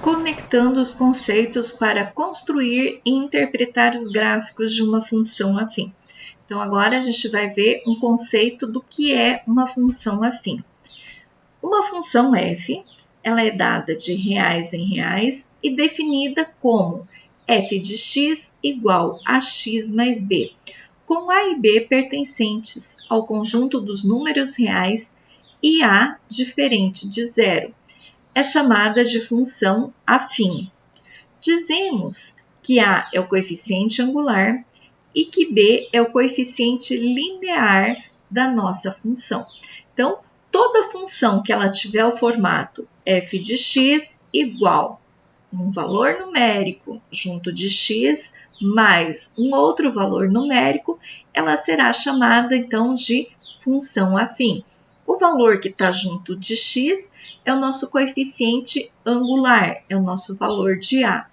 conectando os conceitos para construir e interpretar os gráficos de uma função afim. Então, agora a gente vai ver um conceito do que é uma função afim. Uma função f, ela é dada de reais em reais e definida como f de x igual a x mais b, com a e b pertencentes ao conjunto dos números reais e a diferente de zero. É chamada de função afim. Dizemos que A é o coeficiente angular e que B é o coeficiente linear da nossa função. Então, toda função que ela tiver o formato f de x igual um valor numérico junto de x mais um outro valor numérico, ela será chamada, então, de função afim. O valor que está junto de x é o nosso coeficiente angular, é o nosso valor de A.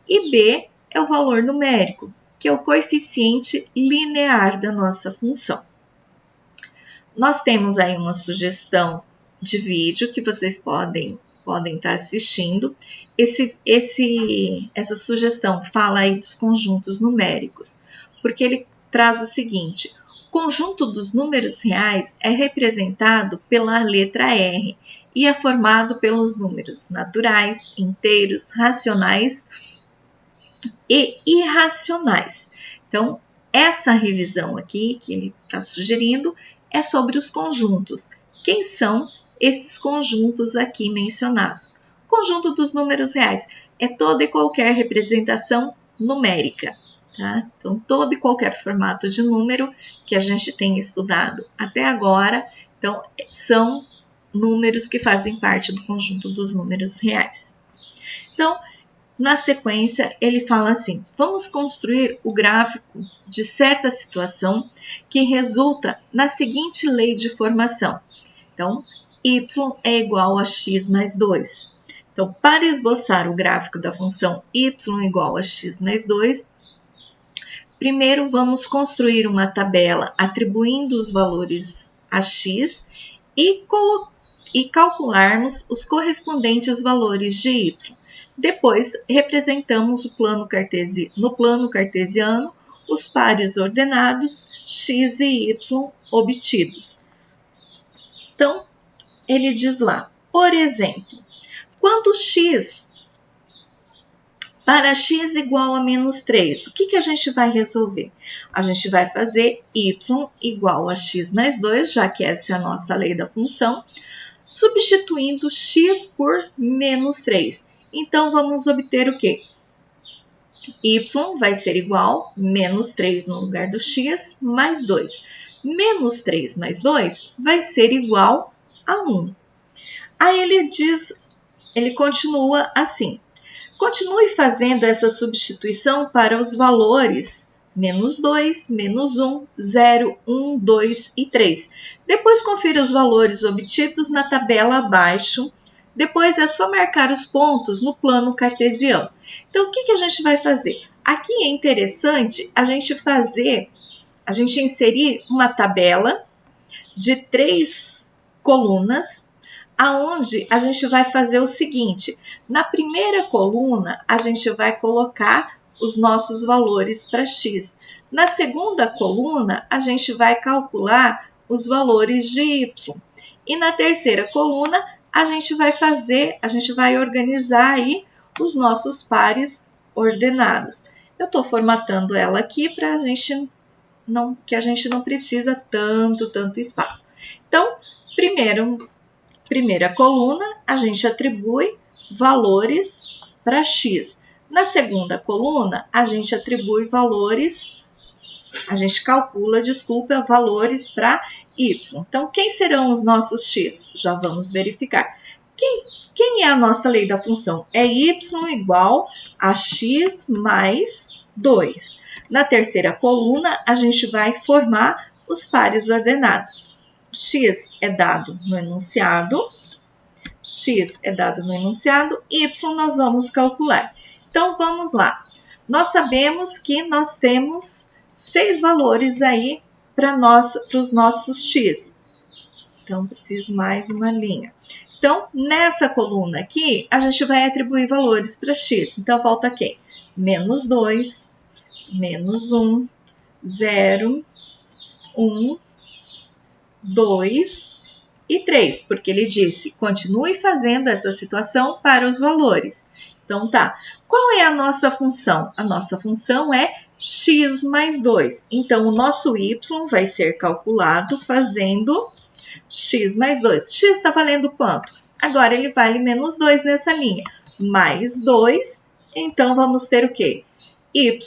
E B é o valor numérico, que é o coeficiente linear da nossa função. Nós temos aí uma sugestão de vídeo que vocês podem estar assistindo. Essa sugestão fala aí dos conjuntos numéricos, porque ele traz o seguinte: o conjunto dos números reais é representado pela letra R e é formado pelos números naturais, inteiros, racionais e irracionais. Então, essa revisão aqui que ele está sugerindo é sobre os conjuntos. Quem são esses conjuntos aqui mencionados? O conjunto dos números reais é toda e qualquer representação numérica. Tá? Então, todo e qualquer formato de número que a gente tem estudado até agora, então, são números que fazem parte do conjunto dos números reais. Então, na sequência, ele fala assim: vamos construir o gráfico de certa situação que resulta na seguinte lei de formação. Então, y é igual a x mais 2. Então, para esboçar o gráfico da função y igual a x mais 2, primeiro vamos construir uma tabela atribuindo os valores a x e calcularmos os correspondentes valores de y. Depois, representamos no plano cartesiano os pares ordenados x e y obtidos. Então, ele diz lá, por exemplo, quando x para x igual a menos 3, o que a gente vai resolver? A gente vai fazer y igual a x mais 2, já que essa é a nossa lei da função, substituindo x por menos 3. Então, vamos obter o quê? Y vai ser igual a menos 3 no lugar do x mais 2. Menos 3 mais 2 vai ser igual a 1. Aí ele continua assim. Continue fazendo essa substituição para os valores menos 2, menos 1, 0, 1, 2 e 3. Depois confira os valores obtidos na tabela abaixo. Depois é só marcar os pontos no plano cartesiano. Então, o que a gente vai fazer? Aqui é interessante a gente inserir uma tabela de 3 colunas, aonde a gente vai fazer o seguinte: na primeira coluna, a gente vai colocar os nossos valores para x. Na segunda coluna, a gente vai calcular os valores de y. E na terceira coluna, a gente vai organizar aí os nossos pares ordenados. Eu estou formatando ela aqui para que a gente não precisa tanto espaço. Então, primeira coluna, a gente atribui valores para x. Na segunda coluna, a gente calcula valores para y. Então, quem serão os nossos x? Já vamos verificar. Quem é a nossa lei da função? É y igual a x mais 2. Na terceira coluna, a gente vai formar os pares ordenados. X é dado no enunciado, y nós vamos calcular. Então, vamos lá. Nós sabemos que nós temos 6 valores aí para os nossos x. Então, preciso mais uma linha. Então, nessa coluna aqui, a gente vai atribuir valores para x. Então, volta aqui. Menos 2, menos 1, 0, 1, 2 e 3, porque ele disse, continue fazendo essa situação para os valores. Então, tá. Qual é a nossa função? A nossa função é x mais 2. Então, o nosso y vai ser calculado fazendo x mais 2. X está valendo quanto? Agora, ele vale menos 2 nessa linha. Mais 2, então, vamos ter o quê? Y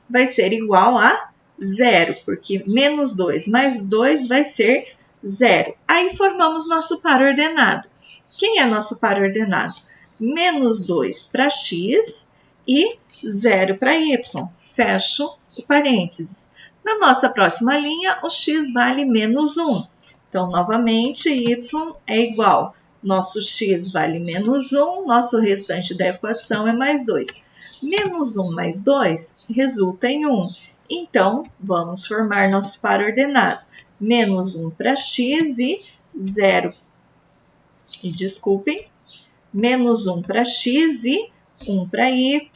vai ser igual a 0, porque menos 2 mais 2 vai ser 0. Aí, formamos nosso par ordenado. Quem é nosso par ordenado? Menos 2 para x e 0 para y. Fecho o parênteses. Na nossa próxima linha, o x vale menos 1. Então, novamente, y é igual. Nosso x vale menos 1, nosso restante da equação é mais 2. Menos 1 mais 2 resulta em 1. Então, vamos formar nosso par ordenado. Menos 1 para x e 0. E desculpem, menos 1 para x e 1 para y,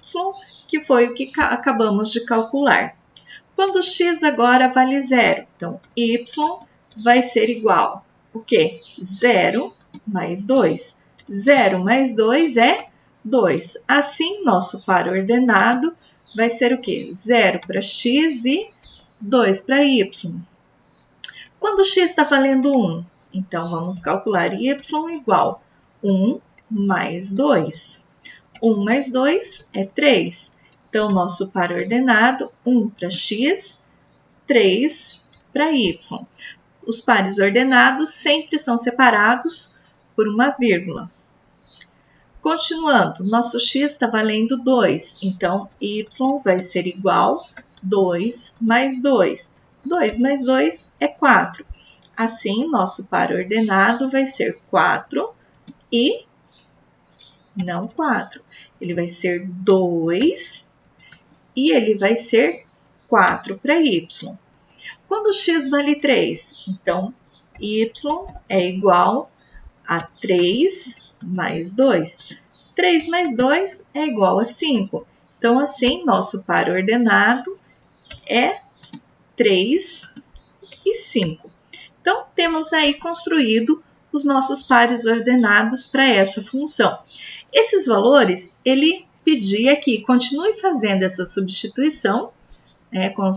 que foi o que acabamos de calcular. Quando x agora vale 0, então y vai ser igual o quê? 0 mais 2. 0 mais 2 é 2. Assim, nosso par ordenado vai ser o quê? 0 para x e 2 para y. Quando x está valendo 1, então vamos calcular y igual 1 mais 2. 1 mais 2 é 3. Então, nosso par ordenado, 1 para x, 3 para y. Os pares ordenados sempre são separados por uma vírgula. Continuando, nosso x está valendo 2, então y vai ser igual a 2 mais 2. 2 mais 2 é 4. Assim, nosso par ordenado vai ser 4 e não 4. Ele vai ser 2 e ele vai ser 4 para y. Quando x vale 3, então y é igual a 3 mais 2. 3 mais 2 é igual a 5. Então, assim, nosso par ordenado é 3 e 5. Então, temos aí construído os nossos pares ordenados para essa função. Esses valores, ele pedia que continue fazendo essa substituição, com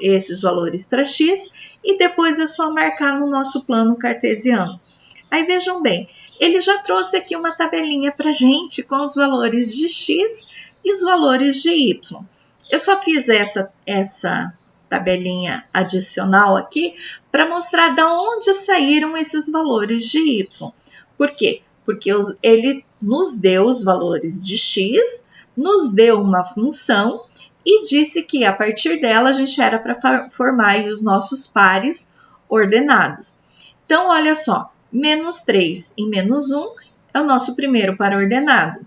esses valores para x, e depois é só marcar no nosso plano cartesiano. Aí vejam bem, ele já trouxe aqui uma tabelinha para a gente com os valores de x e os valores de y. Eu só fiz essa tabelinha adicional aqui para mostrar de onde saíram esses valores de y. Por quê? Porque ele nos deu os valores de x, nos deu uma função e disse que a partir dela a gente era para formar os nossos pares ordenados. Então, olha só, menos 3 e menos 1 é o nosso primeiro par ordenado.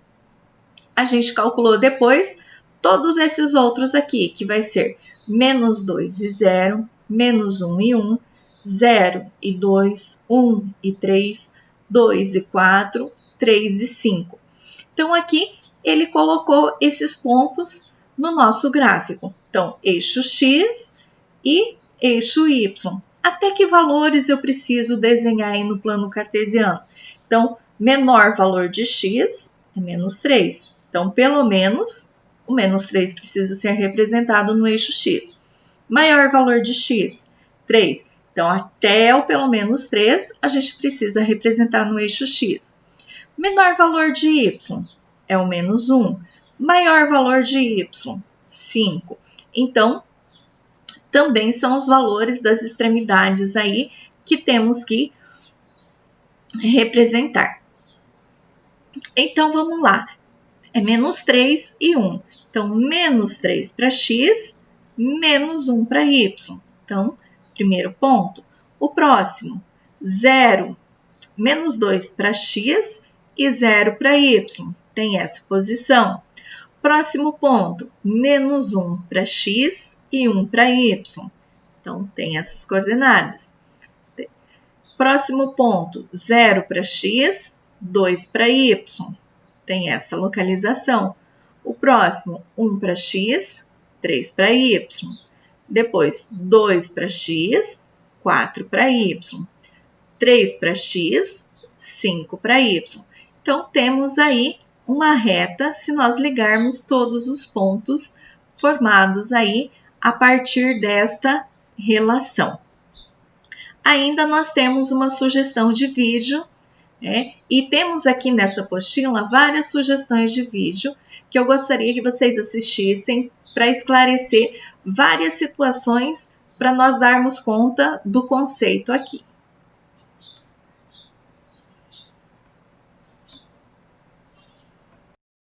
A gente calculou depois todos esses outros aqui, que vai ser menos 2 e 0, menos 1 e 1, 0 e 2, 1 e 3, 2 e 4, 3 e 5. Então, aqui ele colocou esses pontos no nosso gráfico. Então, eixo x e eixo y. Até que valores eu preciso desenhar aí no plano cartesiano? Então, menor valor de x é menos 3. Então, pelo menos, o menos 3 precisa ser representado no eixo x. Maior valor de x, 3. Então, até o pelo menos 3, a gente precisa representar no eixo x. Menor valor de y é o menos 1. Maior valor de y, 5. Então, também são os valores das extremidades aí que temos que representar. Então, vamos lá. É menos 3 e 1. Então, menos 3 para x, menos 1 para y. Então, primeiro ponto. O próximo, 0, menos 2 para x e 0 para y. Tem essa posição. Próximo ponto, menos 1 para x e 1 para y. Então, tem essas coordenadas. Próximo ponto, 0 para x 2 para y, tem essa localização. O próximo, 1 para x, 3 para y. Depois, 2 para x, 4 para y. 3 para x, 5 para y. Então, temos aí uma reta se nós ligarmos todos os pontos formados aí a partir desta relação. Ainda nós temos uma sugestão de vídeo, né? E temos aqui nessa apostila várias sugestões de vídeo que eu gostaria que vocês assistissem para esclarecer várias situações para nós darmos conta do conceito aqui.